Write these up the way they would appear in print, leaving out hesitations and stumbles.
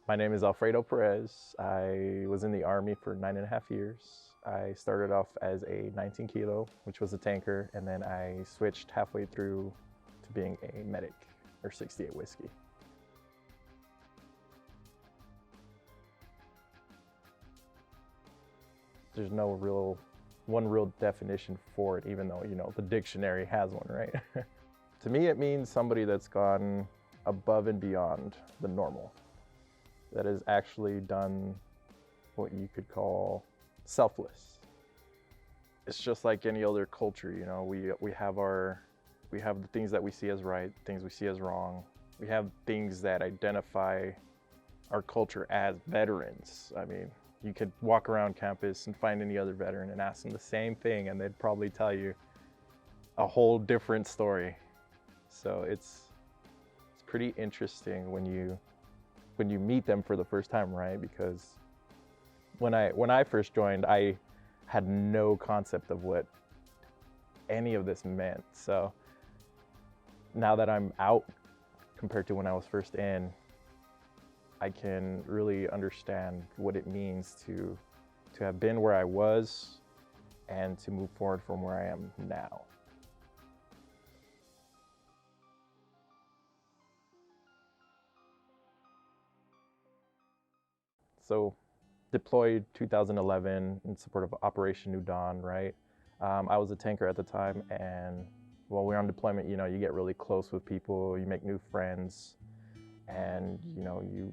My name is Alfredo Perez. I was in the Army for 9.5 years. I started off as a 19 kilo, which was a tanker, and then I switched halfway through to being a medic, or 68 whiskey. There's no one real definition for it, even though, the dictionary has one, right? To me, it means somebody that's gone above and beyond the normal, that has actually done what you could call selfless. It's just like any other culture, we have the things that we see as right, things we see as wrong. We have things that identify our culture as veterans. I mean, you could walk around campus and find any other veteran and ask them the same thing, and they'd probably tell you a whole different story. So it's pretty interesting when you meet them for the first time, right? Because when I first joined, I had no concept of what any of this meant. So now that I'm out compared to when I was first in, I can really understand what it means to have been where I was and to move forward from where I am now. So deployed 2011 in support of Operation New Dawn, right? I was a tanker at the time, and while we're on deployment, you get really close with people, you make new friends, and you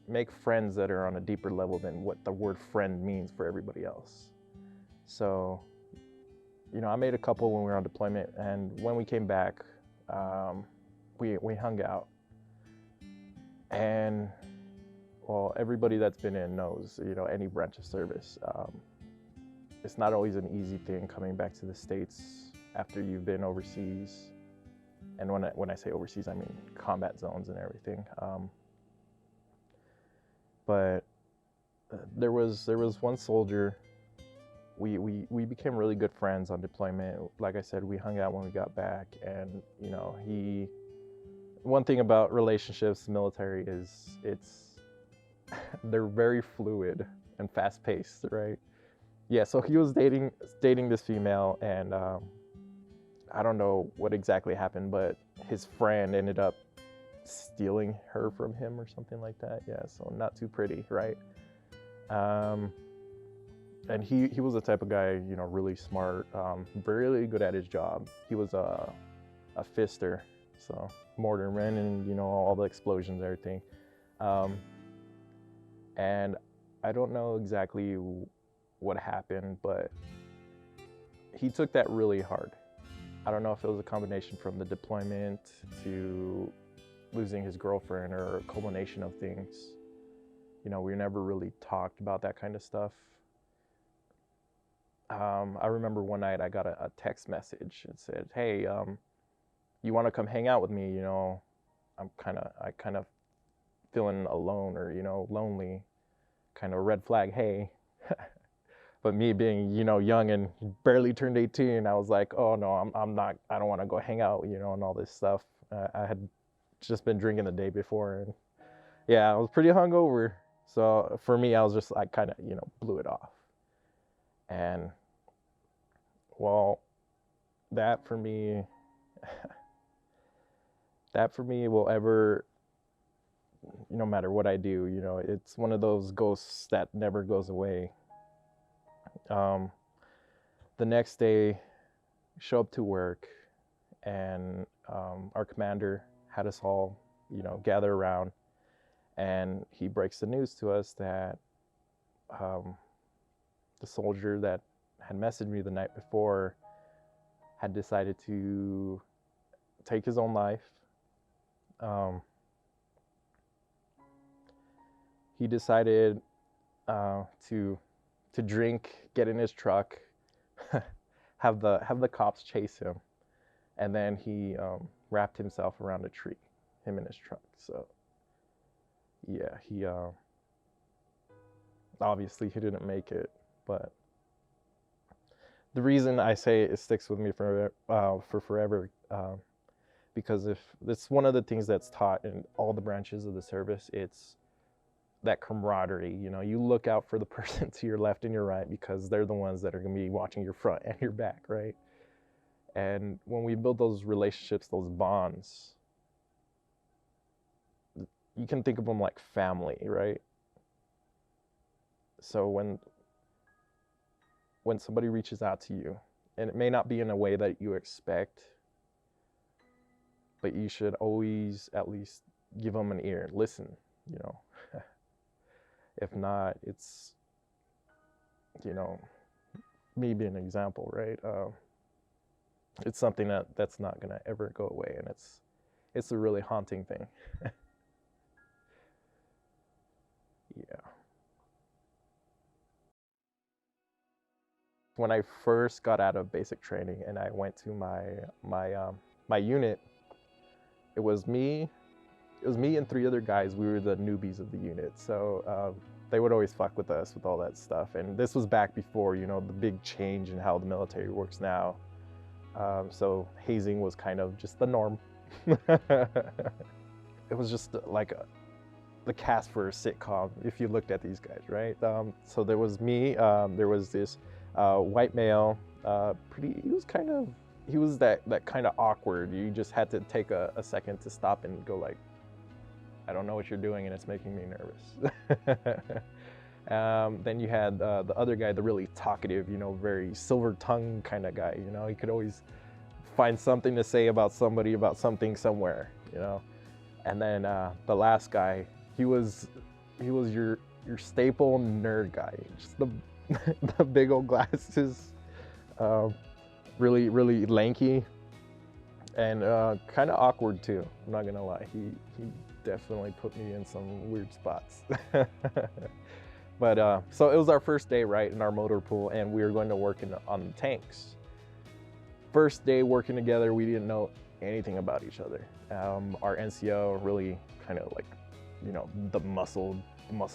make friends that are on a deeper level than what the word friend means for everybody else. So, I made a couple when we were on deployment, and when we came back, we hung out. And well, everybody that's been in knows, any branch of service, it's not always an easy thing coming back to the States after you've been overseas. And when I say overseas, I mean combat zones and everything. But there was one soldier. We became really good friends on deployment. Like I said, we hung out when we got back, and one thing about relationships, military, is they're very fluid and fast-paced, right? Yeah, so he was dating this female, and I don't know what exactly happened, but his friend ended up stealing her from him or something like that. Yeah, so not too pretty, right? And he was the type of guy, really smart, really good at his job. He was a fister, so mortarman, and all the explosions, everything. And I don't know exactly what happened, but he took that really hard. I don't know if it was a combination from the deployment to losing his girlfriend, or a culmination of things. We never really talked about that kind of stuff. I remember one night I got a text message. It said, "Hey, you want to come hang out with me? I kind of feeling alone, or lonely." Kind of red flag, hey. But me being young and barely turned 18, I was like, oh no, I'm not. I don't want to go hang out, and all this stuff. I had just been drinking the day before, and yeah, I was pretty hungover. So for me, I kind of blew it off. And well, that for me will ever, no matter what I do, it's one of those ghosts that never goes away. The next day, show up to work, and our commander had us all, gather around, and he breaks the news to us that the soldier that had messaged me the night before had decided to take his own life. He decided to drink, get in his truck, have the cops chase him, and then he wrapped himself around a tree, him in his truck. So yeah, he obviously he didn't make it, but the reason I say it sticks with me for forever because if it's one of the things that's taught in all the branches of the service, it's that camaraderie. You know, you look out for the person to your left and your right because they're the ones that are going to be watching your front and your back, right? And when we build those relationships, those bonds, you can think of them like family, right? So when somebody reaches out to you, and it may not be in a way that you expect, but you should always at least give them an ear, listen, you know. If not, it's, you know, me being an example, right? It's something that's not gonna ever go away, and it's a really haunting thing. Yeah. When I first got out of basic training and I went to my unit, it was me and 3 other guys. We were the newbies of the unit, so they would always fuck with us with all that stuff. And this was back before, you know, the big change in how the military works now. So hazing was kind of just the norm. It was just like the cast for a sitcom if you looked at these guys, right? So there was me, there was this white male, he was that kind of awkward. You just had to take a second to stop and go like, I don't know what you're doing and it's making me nervous. Then you had the other guy, the really talkative, you know, very silver tongue kind of guy, you know, he could always find something to say about somebody, about something somewhere, you know. And then the last guy, he was your staple nerd guy, just the big old glasses, really, really lanky, and kind of awkward too. I'm not gonna lie, he definitely put me in some weird spots. But so it was our first day, right, in our motor pool, and we were going to work on the tanks. First day working together, we didn't know anything about each other. Our NCO really kind of like, you know, the muscle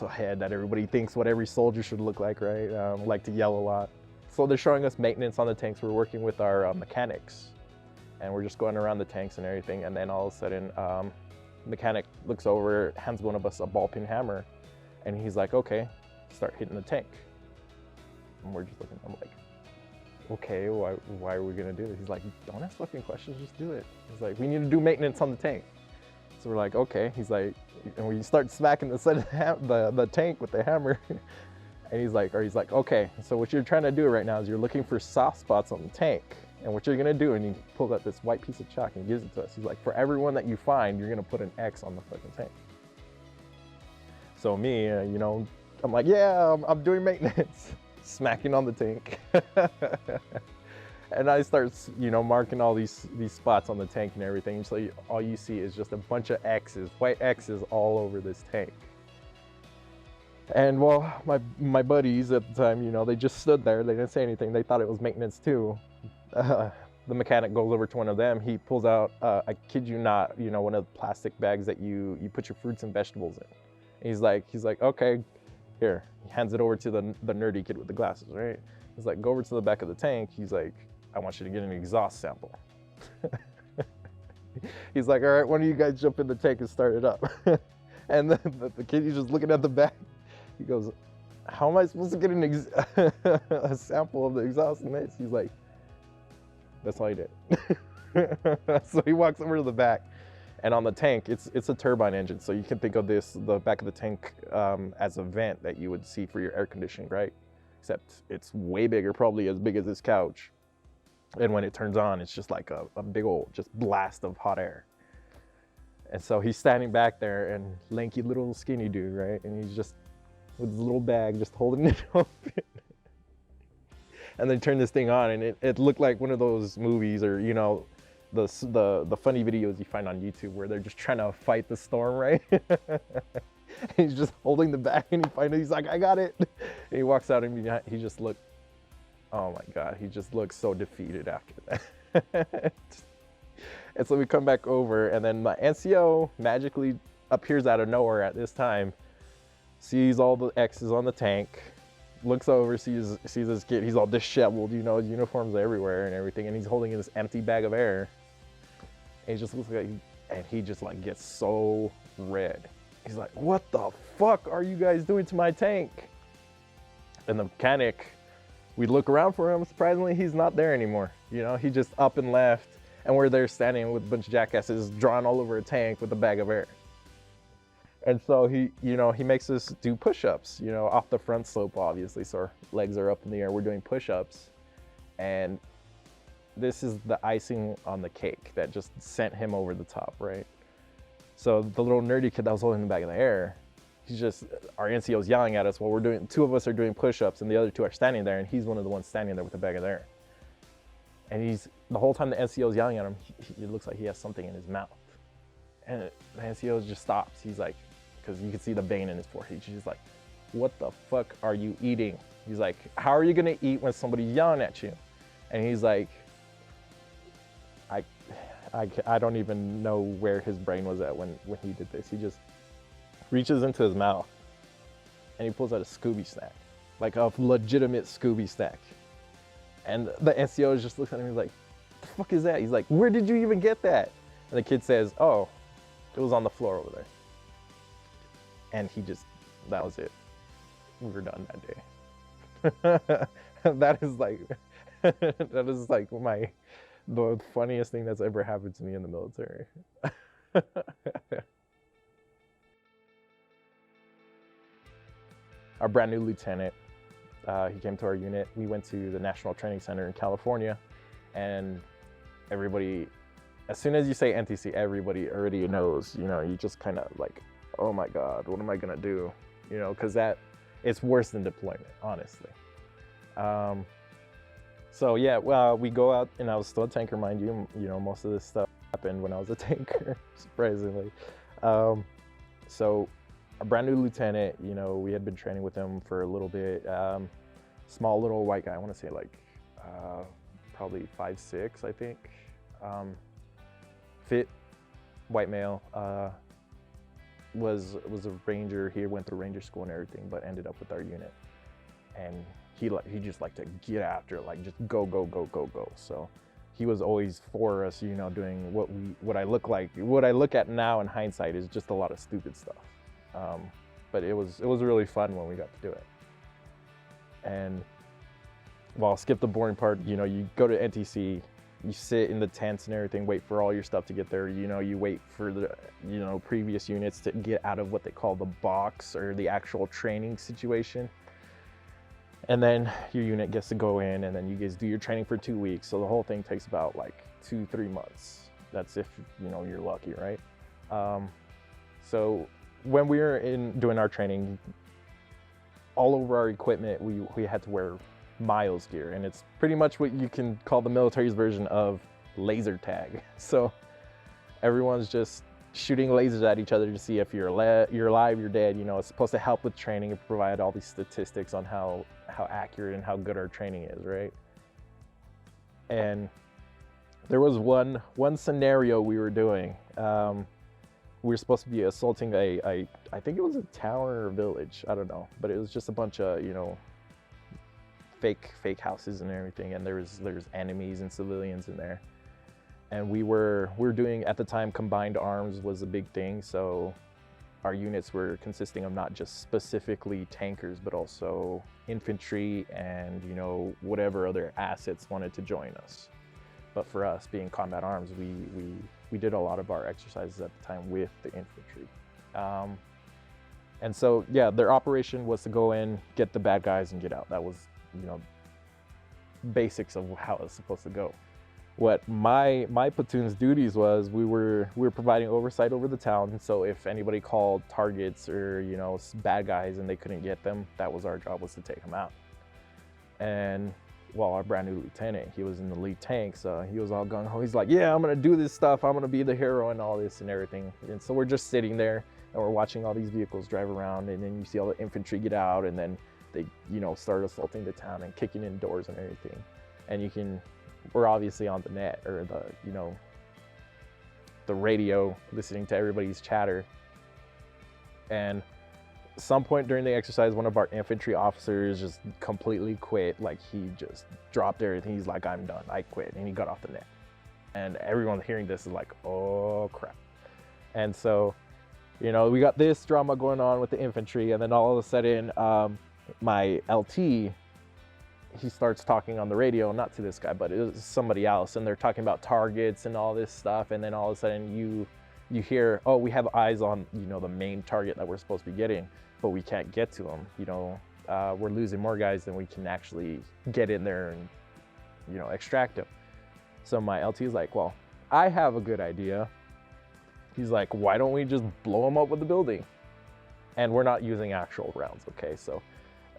head that everybody thinks what every soldier should look like, right? Like to yell a lot. So they're showing us maintenance on the tanks. We're working with our mechanics, and we're just going around the tanks and everything. And then all of a sudden, mechanic looks over, hands one of us a ball peen hammer, and he's like, okay, start hitting the tank. And we're just looking, I'm like, okay, why are we gonna do this? He's like, don't ask fucking questions, just do it. He's like, we need to do maintenance on the tank. So we're like, okay. He's like, and we start smacking the side of the tank with the hammer. And he's like, okay, so what you're trying to do right now is you're looking for soft spots on the tank. And what you're gonna do, and he pulls out this white piece of chalk and gives it to us. He's like, for everyone that you find, you're gonna put an X on the fucking tank. So me, you know, I'm like, yeah, I'm doing maintenance. Smacking on the tank. And I start, you know, marking all these spots on the tank and everything. So all you see is just a bunch of X's, white X's all over this tank. And well, my buddies at the time, you know, they just stood there. They didn't say anything. They thought it was maintenance too. The mechanic goes over to one of them. He pulls out, I kid you not, you know, one of the plastic bags that you put your fruits and vegetables in. And he's like, okay, here. He hands it over to the nerdy kid with the glasses, right? He's like, go over to the back of the tank. He's like, I want you to get an exhaust sample. He's like, all right, why don't you guys jump in the tank and start it up? And the kid, he's just looking at the back. He goes, how am I supposed to get a sample of the exhaust in this? He's like, that's all he did. So he walks over to the back. And on the tank, it's a turbine engine. So you can think of the back of the tank as a vent that you would see for your air conditioning, right? Except it's way bigger, probably as big as this couch. And when it turns on, it's just like a big old just blast of hot air. And so he's standing back there, and lanky little skinny dude, right? And he's just with his little bag, just holding it open. And then turn this thing on, and it looked like one of those movies, or you know, the funny videos you find on YouTube where they're just trying to fight the storm, right? He's just holding the bag, and he's like, I got it. And he walks out, and he just looked, oh my God, he just looks so defeated after that. And so we come back over, and then my NCO magically appears out of nowhere at this time, sees all the X's on the tank, looks over, sees this kid, he's all disheveled, you know, his uniforms everywhere and everything, and he's holding this empty bag of air. And he just looks like, and he just like gets so red. He's like, what the fuck are you guys doing to my tank? And the mechanic, we look around for him, surprisingly, he's not there anymore. You know, he just up and left, and we're there standing with a bunch of jackasses drawn all over a tank with a bag of air. And so he, you know, he makes us do push-ups, you know, off the front slope, obviously, so our legs are up in the air, we're doing push-ups. And this is the icing on the cake that just sent him over the top, right? So the little nerdy kid that was holding the bag of the air, he's just, our NCO's yelling at us while we're doing, two of us are doing push-ups and the other two are standing there, and he's one of the ones standing there with the bag of the air. And he's, the whole time the NCO's yelling at him, it looks like he has something in his mouth. And the NCO just stops. He's like, because you can see the vein in his forehead. He's just like, what the fuck are you eating? He's like, how are you gonna eat when somebody's yelling at you? And he's like, I don't even know where his brain was at when he did this. He just reaches into his mouth and he pulls out a Scooby snack, like a legitimate Scooby snack. And the NCO just looks at him and he's like, what the fuck is that? He's like, where did you even get that? And the kid says, oh, it was on the floor over there. And he just, that was it. We were done that day. That is like, that is like the funniest thing that's ever happened to me in the military. Our brand new lieutenant, he came to our unit. We went to the National Training Center in California, and everybody, as soon as you say NTC, everybody already knows, you know, you just kind of like, oh my God, what am I gonna do? You know, because it's worse than deployment, honestly. So yeah, well, we go out, and I was still a tanker, mind you. You know, most of this stuff happened when I was a tanker, surprisingly. So a brand new lieutenant, you know, we had been training with him for a little bit. Small little white guy, I want to say like probably 5'6", I think. Fit, white male. Was a ranger. He went through ranger school and everything, but ended up with our unit. And he just liked to get after, like just go. So he was always for us, you know, doing what I look at now in hindsight is just a lot of stupid stuff. But it was really fun when we got to do it. And well, I'll skip the boring part. You know, you go to NTC, you sit in the tents and everything, wait for all your stuff to get there. You know, you wait for the, you know, previous units to get out of what they call the box or the actual training situation. And then your unit gets to go in, and then you guys do your training for 2 weeks. So the whole thing takes about like 2-3 months. That's if, you know, you're lucky, right? So when we were doing our training, all over our equipment, we had to wear miles gear, and it's pretty much what you can call the military's version of laser tag. So everyone's just shooting lasers at each other to see if you're alive, you're dead. You know, it's supposed to help with training and provide all these statistics on how accurate and how good our training is, right? And there was one scenario we were doing. We were supposed to be assaulting I think it was a town or a village, I don't know, but it was just a bunch of, you know, fake houses and everything, and there's enemies and civilians in there. And we were doing, at the time, combined arms was a big thing, so our units were consisting of not just specifically tankers, but also infantry and, you know, whatever other assets wanted to join us. But for us, being combat arms, we did a lot of our exercises at the time with the infantry. And so, yeah, their operation was to go in, get the bad guys, and get out. That was, you know, basics of how it was supposed to go. What my platoon's duties was, we were providing oversight over the town. So if anybody called targets or, you know, bad guys and they couldn't get them, that was our job, was to take them out. And well, our brand new lieutenant, he was in the lead tank, so he was all gung-ho. He's like, yeah, I'm gonna do this stuff, I'm gonna be the hero and all this and everything. And so we're just sitting there and we're watching all these vehicles drive around, and then you see all the infantry get out, and then they, you know, start assaulting the town and kicking in doors and everything. And we're obviously on the net, or the, you know, the radio, listening to everybody's chatter. And at some point during the exercise, one of our infantry officers just completely quit. Like, he just dropped everything. He's like, I'm done, I quit. And he got off the net. And everyone hearing this is like, oh crap. And so, you know, we got this drama going on with the infantry, and then all of a sudden, my LT, he starts talking on the radio, not to this guy, but it was somebody else, and they're talking about targets and all this stuff, and then all of a sudden you hear, oh, we have eyes on, you know, the main target that we're supposed to be getting, but we can't get to them. You know, we're losing more guys than we can actually get in there and, you know, extract them. So my LT is like, well, I have a good idea. He's like, why don't we just blow them up with the building? And we're not using actual rounds, okay? So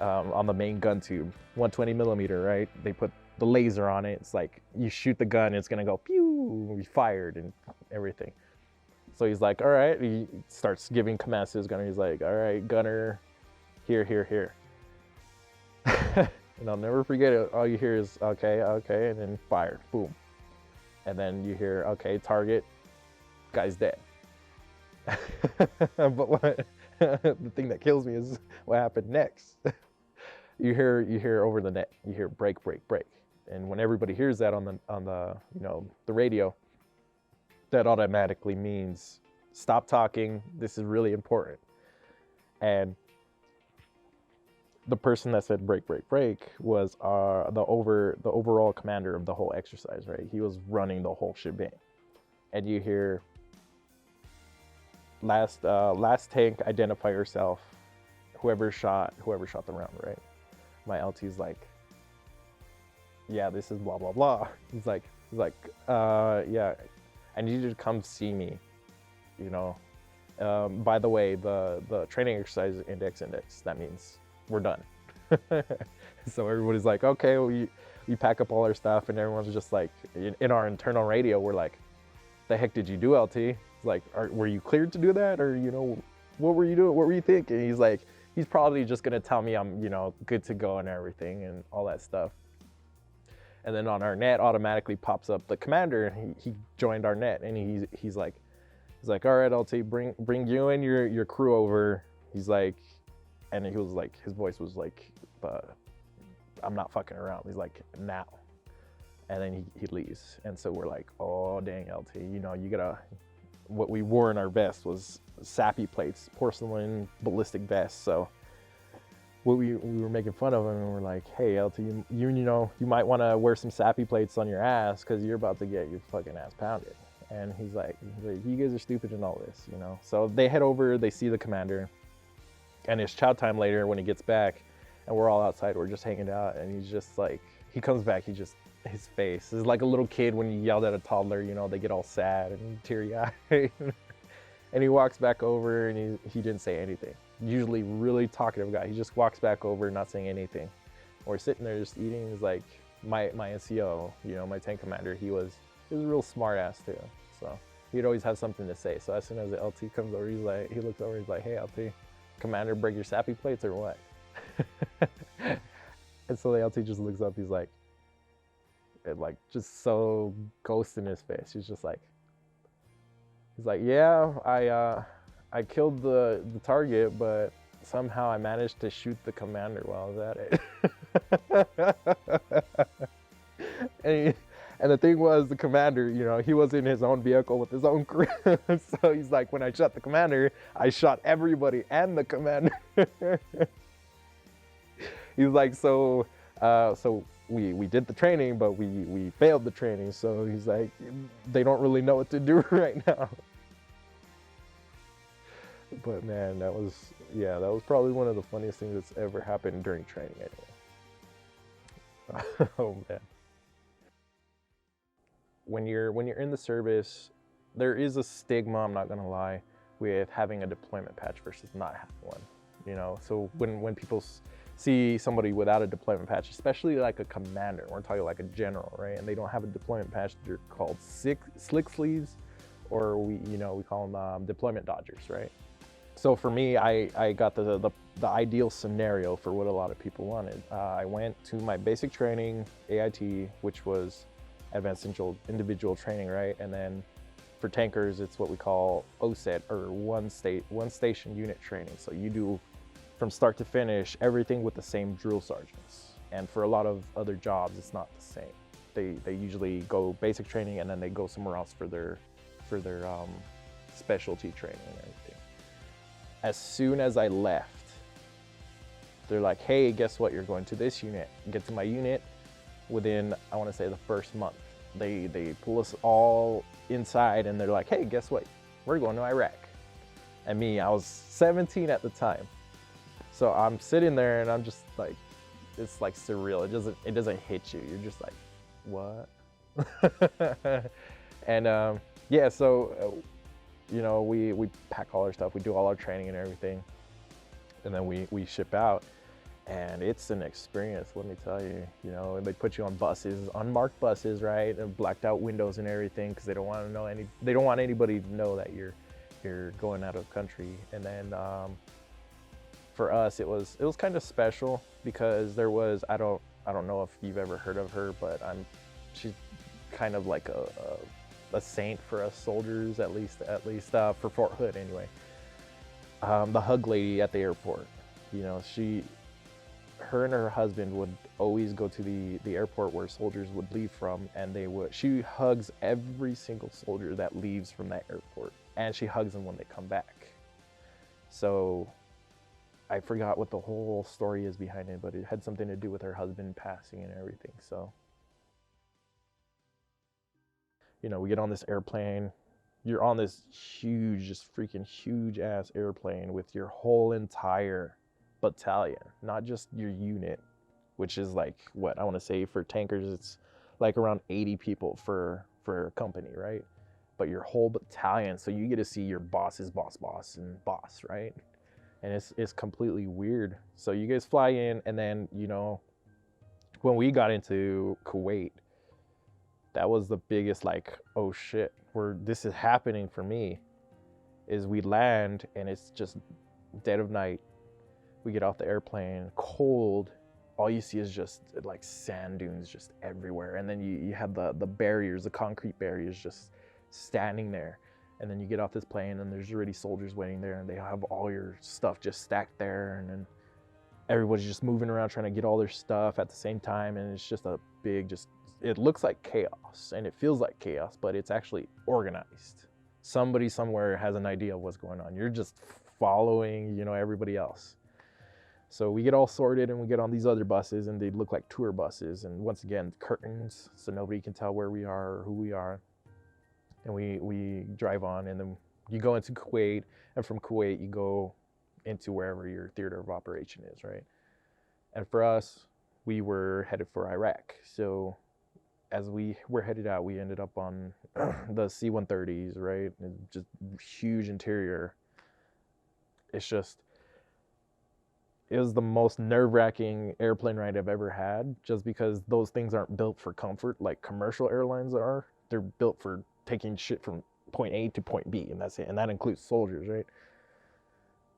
on the main gun tube, 120 millimeter, right? They put the laser on it. It's like you shoot the gun, it's gonna go pew, we fired and everything. So he's like, all right. He starts giving commands to his gunner. He's like, all right, gunner, here, here, here. And I'll never forget it. All you hear is okay, okay, and then fired, boom. And then you hear, okay, target, guy's dead. But what the thing that kills me is what happened next. You hear over the net, you hear break, break, break. And when everybody hears that on the you know, the radio, that automatically means stop talking, this is really important. And the person that said break, break, break was the overall commander of the whole exercise, right? He was running the whole shebang. And you hear, last tank, identify yourself, whoever shot the round, right? My LT's like, yeah, this is blah, blah, blah. He's like, yeah, I need you to come see me, you know. By the way, the training exercise index, that means we're done. So everybody's like, okay, we pack up all our stuff, and everyone's just like, in our internal radio, we're like, the heck did you do, LT? It's like, were you cleared to do that? Or, you know, what were you doing? What were you thinking? He's like, he's probably just gonna tell me I'm, you know, good to go and everything and all that stuff. And then on our net automatically pops up the commander. He joined our net, and he's like, all right, LT, bring you and your crew over. He's like, and he was like, his voice was like, I'm not fucking around. He's like, now. And then he leaves. And so we're like, oh dang, LT, you know, you gotta, what we wore in our vest was sappy plates, porcelain ballistic vests. So what we were making fun of him, and we're like, hey, LT, you know, you might want to wear some sappy plates on your ass because you're about to get your fucking ass pounded. And he's like, you guys are stupid in all this, you know. So they head over, they see the commander, and it's chow time later when he gets back, and we're all outside, we're just hanging out, and he's just like, he comes back, his face is like a little kid when you yelled at a toddler, you know, they get all sad and teary-eyed. And he walks back over, and he didn't say anything. Usually really talkative guy. He just walks back over, not saying anything. We're sitting there just eating. He's like, my NCO, you know, my tank commander, he was a real smart ass too. So he'd always have something to say. So as soon as the LT comes over, he looks over, he's like, hey, LT, commander, break your sappy plates or what? And so the LT just looks up, he's like just so ghost in his face. He's like, yeah, I killed the target, but somehow I managed to shoot the commander while I was at it. And the thing was, the commander, you know, he was in his own vehicle with his own crew. So he's like, when I shot the commander, I shot everybody and the commander. He's like, so we did the training, but we failed the training. So he's like, they don't really know what to do right now. But man, that was probably one of the funniest things that's ever happened during training anyway. Oh man. When you're in the service, there is a stigma, I'm not gonna lie, with having a deployment patch versus not having one. You know, so when people see somebody without a deployment patch, especially like a commander, we're talking like a general, right? And they don't have a deployment patch, they're called slick sleeves, or we call them deployment dodgers, right? So for me, I got the ideal scenario for what a lot of people wanted. I went to my basic training, AIT, which was advanced individual training, right? And then for tankers, it's what we call OSET, or one station unit training. So you do from start to finish everything with the same drill sergeants. And for a lot of other jobs, it's not the same. they usually go basic training and then they go somewhere else for their specialty training and everything. As soon as I left, they're like, hey, guess what? You're going to this unit. Get to my unit within, I want to say, the first month. They pull us all inside and they're like, hey, guess what? We're going to Iraq. And me, I was 17 at the time. So I'm sitting there and I'm just like, it's like surreal. It doesn't hit you. You're just like, what? And yeah, so you know, we pack all our stuff, we do all our training and everything, and then we ship out. And it's an experience, let me tell you. You know, and they put you on buses, unmarked buses, right, and blacked out windows and everything, because they don't want anybody to know that you're going out of country. And then for us, it was kind of special because there was, I don't know if you've ever heard of her, but she's kind of like a saint for us soldiers, at least for Fort Hood anyway. The hug lady at the airport, you know, her and her husband would always go to the airport where soldiers would leave from, and she hugs every single soldier that leaves from that airport, and she hugs them when they come back. So I forgot what the whole story is behind it, but it had something to do with her husband passing and everything. So, you know, we get on this airplane. You're on this huge, just freaking huge ass airplane with your whole entire battalion, not just your unit, which is like, what I want to say, for tankers it's like around 80 people for a company, right? But your whole battalion, so you get to see your boss's boss and boss, right? And it's completely weird. So you guys fly in, and then, you know, when we got into Kuwait, that was the biggest, like, oh shit, this is happening for me, is we land and it's just dead of night. We get off the airplane, cold. All you see is just like sand dunes just everywhere. And then you have the barriers, the concrete barriers just standing there. And then you get off this plane and there's already soldiers waiting there, and they have all your stuff just stacked there. And then everybody's just moving around trying to get all their stuff at the same time. And it's just a big, it looks like chaos and it feels like chaos, but it's actually organized. Somebody somewhere has an idea of what's going on. You're just following, you know, everybody else. So we get all sorted and we get on these other buses, and they look like tour buses. And once again, curtains, so nobody can tell where we are or who we are. And we drive on, and then you go into Kuwait, and from Kuwait you go into wherever your theater of operation is, right? And for us, we were headed for Iraq. So as we were headed out, we ended up on the C-130s, right? And just huge interior. It was the most nerve-wracking airplane ride I've ever had, just because those things aren't built for comfort like commercial airlines are. They're built for taking shit from point A to point B, and that's it. And that includes soldiers, right?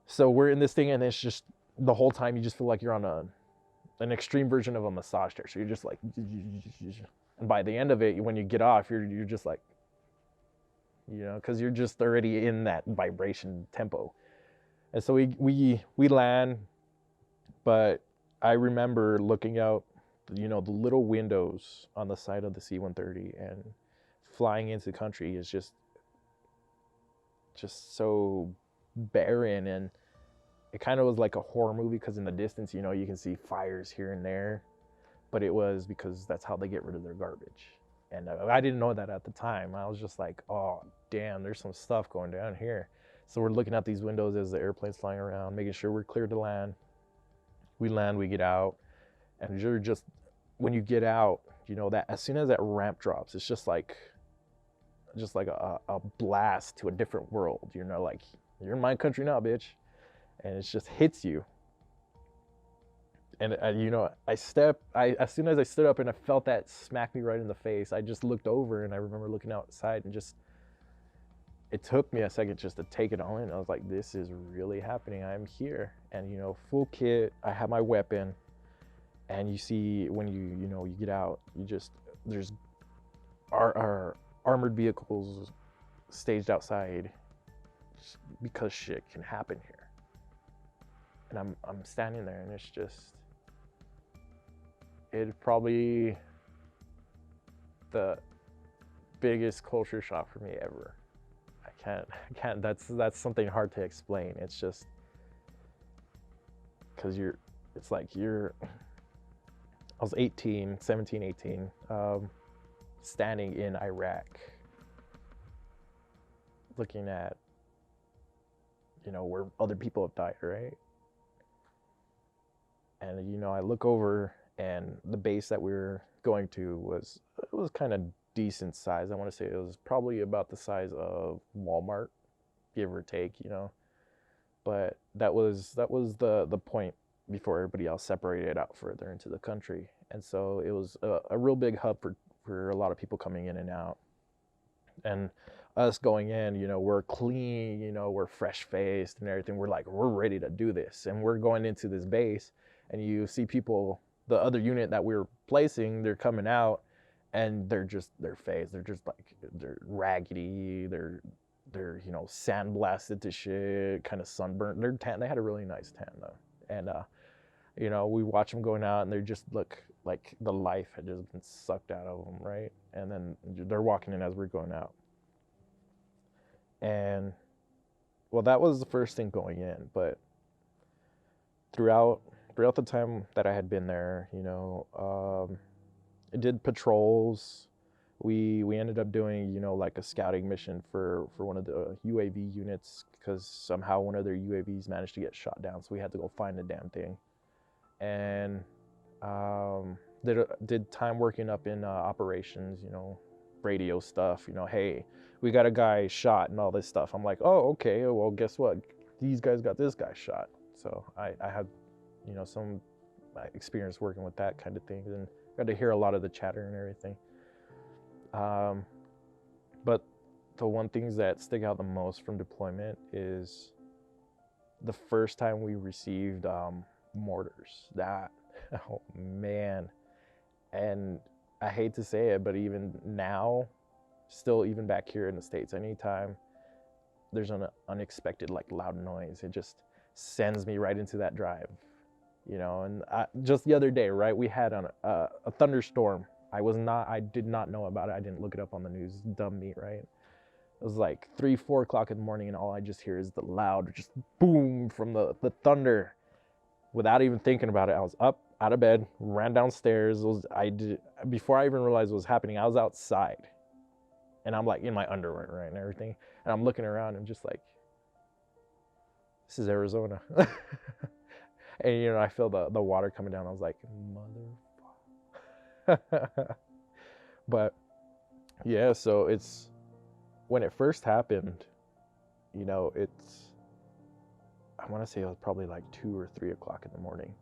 So we're in this thing, and it's just, the whole time you just feel like you're on an extreme version of a massage chair. So you're just like, and by the end of it, when you get off, you're just like, you know, because you're just already in that vibration tempo. And so we land. But I remember looking out, you know, the little windows on the side of the C-130, and flying into the country is just so barren. And it kind of was like a horror movie, because in the distance, you know, you can see fires here and there, but it was because that's how they get rid of their garbage. And I didn't know that at the time. I was just like, oh, damn, there's some stuff going down here. So we're looking out these windows as the airplane's flying around, making sure we're clear to land. We land, we get out, and you're just, when you get out, you know, that as soon as that ramp drops, it's just like a blast to a different world. You know, like, you're in my country now, bitch. And it just hits you. And you know, as soon as I stood up and I felt that smack me right in the face, I just looked over, and I remember looking outside, and just, it took me a second just to take it all in. I was like, this is really happening. I'm here. And, you know, full kit, I have my weapon. And you see, when you get out, there's our armored vehicles staged outside, because shit can happen here. And I'm standing there, and it's just, it probably, the biggest culture shock for me ever. I can't. That's something hard to explain. It's just because it's like I was 17, 18, standing in Iraq, looking at, where other people have died, right? And, I look over, and the base that we were going to was kind of decent size. I want to say it was probably about the size of Walmart, give or take, But that was the point before everybody else separated out further into the country. And so it was a real big hub for a lot of people coming in and out. And us going in, we're clean, we're fresh faced and everything. We're ready to do this. And we're going into this base, and you see people, the other unit that we were placing, they're coming out, and they're phased. They're raggedy. They're sandblasted to shit, kind of sunburnt. They're tan. They had a really nice tan though. And we watch them going out, and they just look like the life had just been sucked out of them, right? And then they're walking in as we're going out. And well, that was the first thing going in, but throughout the time that I had been there, I did patrols. We ended up doing, like a scouting mission for one of the UAV units, because somehow one of their UAVs managed to get shot down, so we had to go find the damn thing. And did time working up in operations, radio stuff, hey, we got a guy shot and all this stuff. I'm like, oh, okay, well, guess what? These guys got this guy shot. So I had, some experience working with that kind of thing, and got to hear a lot of the chatter and everything. But the one things that stick out the most from deployment is the first time we received mortars. That, oh man. And I hate to say it, but even now, still even back here in the States, anytime there's an unexpected loud noise, it just sends me right into that drive, and just the other day, right, we had a thunderstorm. I did not know about it. I didn't look it up on the news. Dumb me, right? It was like 3-4 o'clock in the morning, and all I just hear is the loud just boom from the thunder. Without even thinking about it, I was up out of bed, ran downstairs. Before I even realized what was happening, I was outside, and I'm in my underwear, right, and everything, and I'm looking around and just this is Arizona. And I feel the water coming down. I was like, motherfucker. But yeah, so it's when it first happened, I want to say it was probably 2 or 3 o'clock in the morning,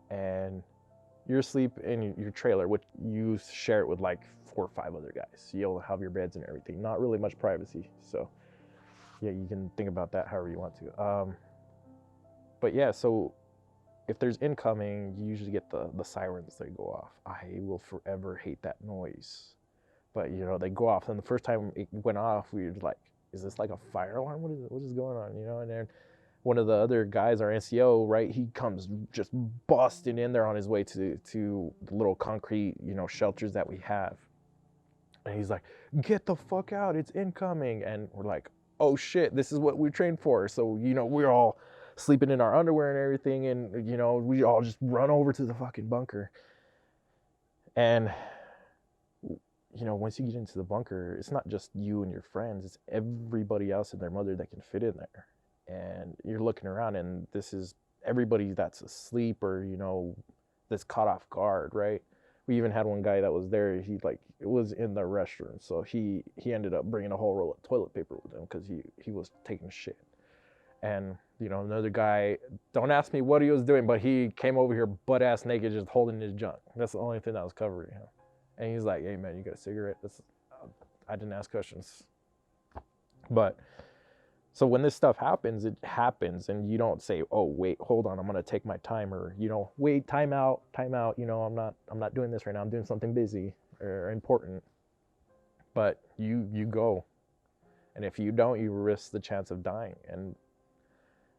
and you're asleep in your trailer, which you share it with 4 or 5 other guys. You'll have your beds and everything. Not really much privacy, so yeah, you can think about that however you want to. But yeah, so if there's incoming, you usually get the sirens that go off. I will forever hate that noise. But they go off, and the first time it went off, we were like, is this like a fire alarm? What is going on? And then one of the other guys, our NCO, right, he comes just busting in there on his way to the little concrete, shelters that we have. And he's like, get the fuck out, it's incoming. And we're like, oh shit, this is what we trained for. So, we're all sleeping in our underwear and everything, and we all just run over to the fucking bunker. And once you get into the bunker, it's not just you and your friends, it's everybody else and their mother that can fit in there. And you're looking around, and this is everybody that's asleep or that's caught off guard, right? We even had one guy that was there, he it was in the restroom, so he ended up bringing a whole roll of toilet paper with him because he was taking shit. And another guy, don't ask me what he was doing, but he came over here butt ass naked, just holding his junk. That's the only thing that was covering him. And he's like, hey man, you got a cigarette? I didn't ask questions. But so when this stuff happens, it happens, and you don't say, oh wait, hold on, I'm gonna take my time, or wait, time out, I'm not doing this right now, I'm doing something busy or important. But you go, and if you don't, you risk the chance of dying. And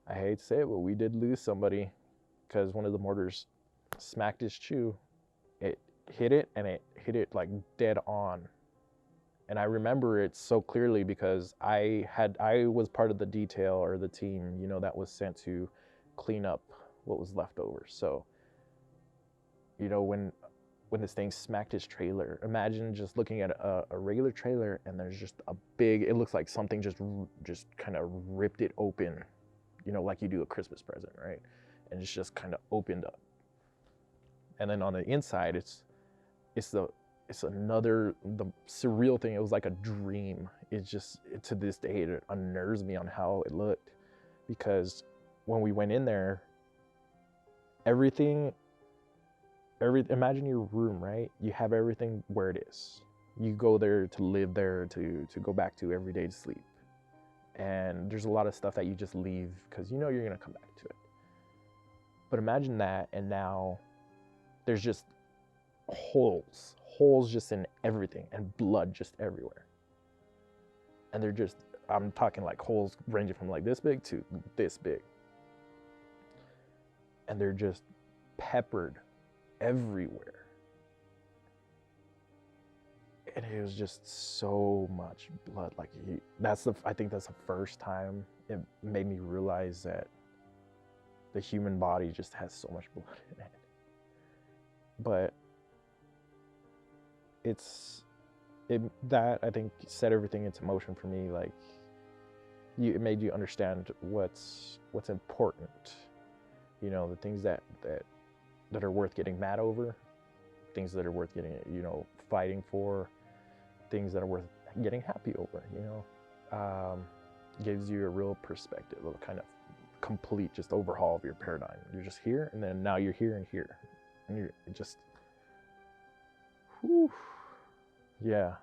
I hate to say it, but we did lose somebody because one of the mortars smacked his chew. hit it, and it hit it like dead on. And I remember it so clearly because I was part of the detail or the team, you know, that was sent to clean up what was left over. So, you know, when this thing smacked his trailer, imagine just looking at a regular trailer and there's just a big, it looks like something just kind of ripped it open, you know, like you do a Christmas present, right? And it's just kind of opened up. And then on the inside, it's the surreal thing. It was like a dream. To this day, it unnerves me on how it looked, because when we went in there, imagine your room, right? You have everything where it is. You go there to live there, to go back to every day to sleep. And there's a lot of stuff that you just leave because you know you're gonna come back to it. But imagine that, and now there's just holes just in everything, and blood just everywhere. And they're just, I'm talking like holes ranging from like this big to this big. And they're just peppered everywhere. And it was just so much blood. Like I think that's the first time it made me realize that the human body just has so much blood in it. But that I think set everything into motion for me. Like it made you understand what's important. You know, the things that are worth getting mad over, things that are worth getting, you know, fighting for, things that are worth getting happy over, you know. Gives you a real perspective of a kind of complete just overhaul of your paradigm. You're just here, and then now you're here and here. And you're just, whew. Yeah.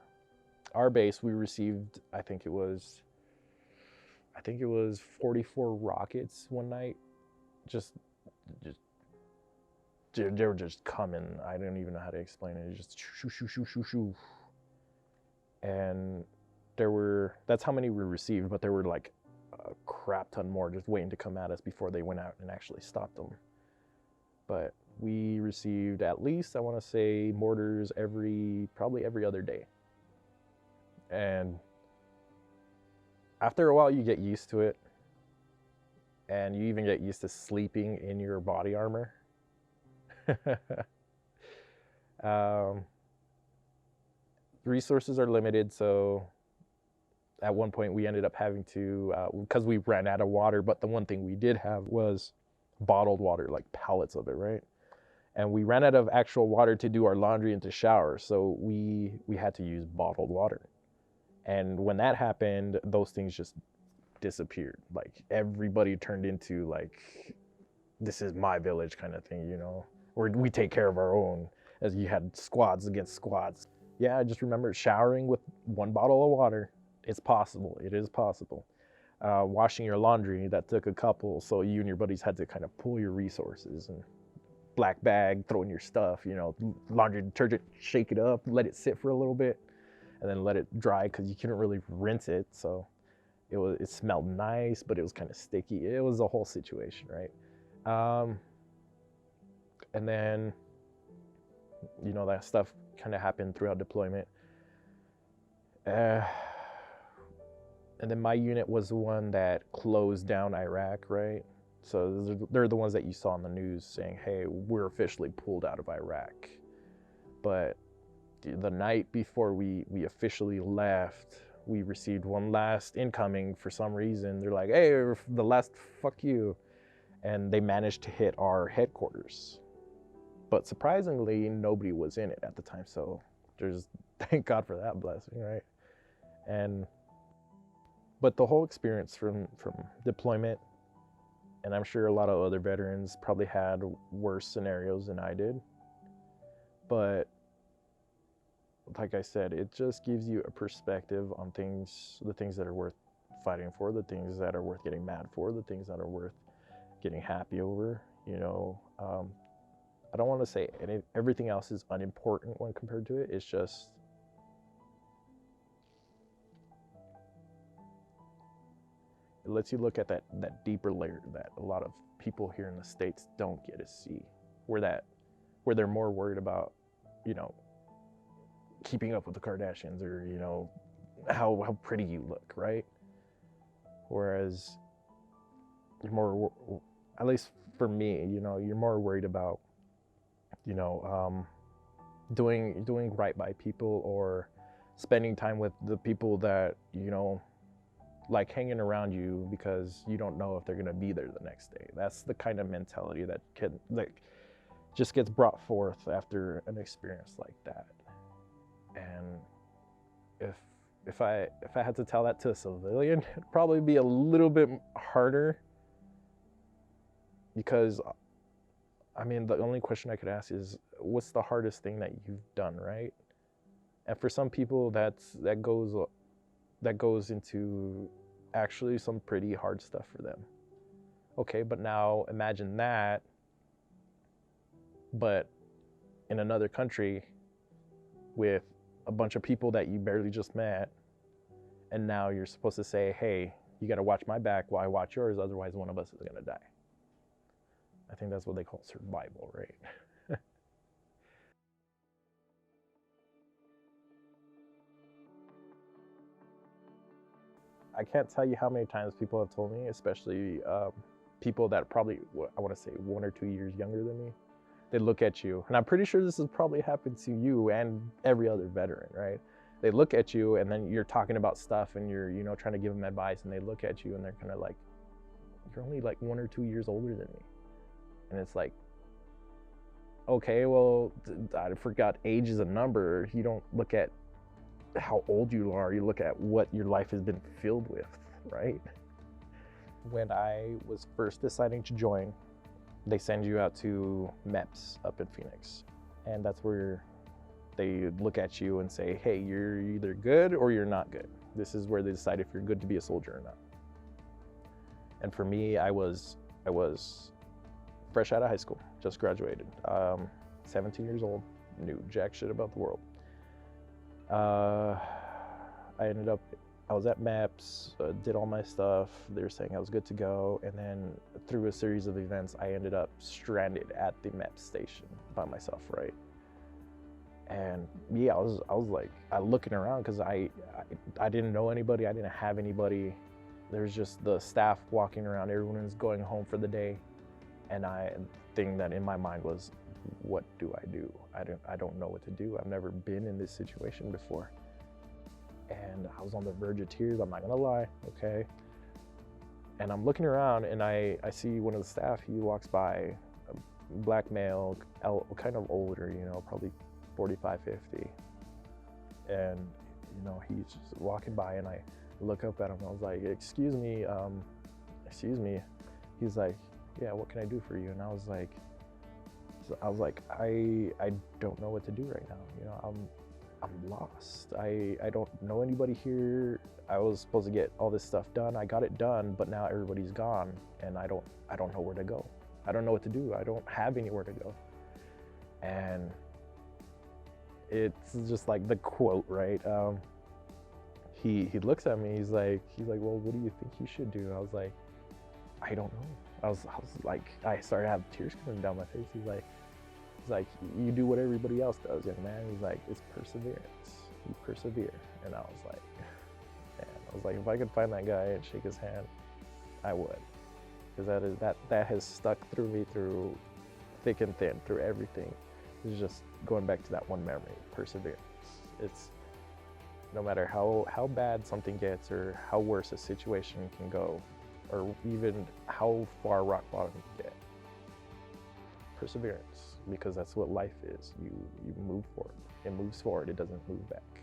Our base, we received, I think it was 44 rockets one night. Just they were just coming. I don't even know how to explain it. Just shoo, shoo, shoo, shoo, shoo. And that's how many we received, but there were like a crap ton more just waiting to come at us before they went out and actually stopped them. But we received at least, I want to say, mortars probably every other day. And after a while, you get used to it. And you even get used to sleeping in your body armor. Resources are limited, so at one point we ended up having to, because we ran out of water, but the one thing we did have was bottled water, like pallets of it, right? And we ran out of actual water to do our laundry and to shower, so we had to use bottled water. And when that happened, those things just disappeared. Like everybody turned into like, this is my village kind of thing, you know, where we take care of our own, as you had squads against squads. Yeah, I just remember showering with one bottle of water. It's possible. It is possible. Washing your laundry, that took a couple, so you and your buddies had to kind of pull your resources and black bag, throw in your stuff, you know, laundry detergent, shake it up, let it sit for a little bit, and then let it dry because you couldn't really rinse it. So it smelled nice, but it was kind of sticky. It was a whole situation, right? And then, you know, that stuff kind of happened throughout deployment. And then my unit was the one that closed down Iraq, right? So they're the ones that you saw on the news saying, hey, we're officially pulled out of Iraq. But the night before we officially left, we received one last incoming for some reason. They're like, hey, the last fuck you. And they managed to hit our headquarters. But surprisingly, nobody was in it at the time. So thank God for that blessing, right? But the whole experience from deployment, and I'm sure a lot of other veterans probably had worse scenarios than I did. But like I said, it just gives you a perspective on things, the things that are worth fighting for, the things that are worth getting mad for, the things that are worth getting happy over, you know. I don't want to say everything else is unimportant when compared to it. It's just, it lets you look at that deeper layer that a lot of people here in the States don't get to see, where they're more worried about you know, keeping up with the Kardashians, or, you know, how pretty you look, right? Whereas you're more, at least for me, you know, you're more worried about, you know, doing right by people, or spending time with the people that, you know, like hanging around you, because you don't know if they're gonna be there the next day. That's the kind of mentality that just gets brought forth after an experience like that. And if I had to tell that to a civilian, it'd probably be a little bit harder, because I mean, the only question I could ask is, what's the hardest thing that you've done, right? And for some people, that goes into actually some pretty hard stuff for them. Okay, but now imagine that, but in another country with a bunch of people that you barely just met, and now you're supposed to say, hey, you got to watch my back while I watch yours, otherwise one of us is going to die. I think that's what they call survival, right? I can't tell you how many times people have told me, especially people that probably, I want to say 1 or 2 years younger than me, they look at you, and I'm pretty sure this has probably happened to you and every other veteran, right? They look at you, and then you're talking about stuff, and you're, you know, trying to give them advice, and they look at you, and they're kind of like, you're only like 1 or 2 years older than me. And it's like, okay, well, I forgot age is a number. You don't look at how old you are, you look at what your life has been filled with, right? When I was first deciding to join, they send you out to MEPS up in Phoenix. And that's where they look at you and say, hey, you're either good or you're not good. This is where they decide if you're good to be a soldier or not. And for me, I was fresh out of high school, just graduated, 17 years old, knew jack shit about the world. I was at MEPS, did all my stuff. They were saying I was good to go. And then through a series of events, I ended up stranded at the MEPS station by myself, right? And yeah, I was like, looking around, because I didn't know anybody. I didn't have anybody. There's just the staff walking around. Everyone was going home for the day. And the thing that in my mind was, what do I do? I don't know what to do. I've never been in this situation before. And I was on the verge of tears, I'm not gonna lie, okay? And I'm looking around, and I see one of the staff. He walks by, a black male, kind of older, you know, probably 45, 50. And, you know, he's just walking by, and I look up at him. I was like, excuse me. He's like, yeah, what can I do for you? And I was like, I don't know what to do right now. You know, I'm lost. I don't know anybody here. I was supposed to get all this stuff done. I got it done, but now everybody's gone, and I don't know where to go. I don't know what to do. I don't have anywhere to go. And it's just like the quote, right? He looks at me. He's like, well, what do you think you should do? I was like, I don't know. I was like, I started to have tears coming down my face. He's like, you do what everybody else does, young man. He's like, it's perseverance. You persevere. And I was like, man, if I could find that guy and shake his hand, I would. Because that has stuck through me through thick and thin, through everything. It's just going back to that one memory, perseverance. It's no matter how bad something gets, or how worse a situation can go, or even how far rock bottom you get. Perseverance, because that's what life is. You move forward. It moves forward, it doesn't move back.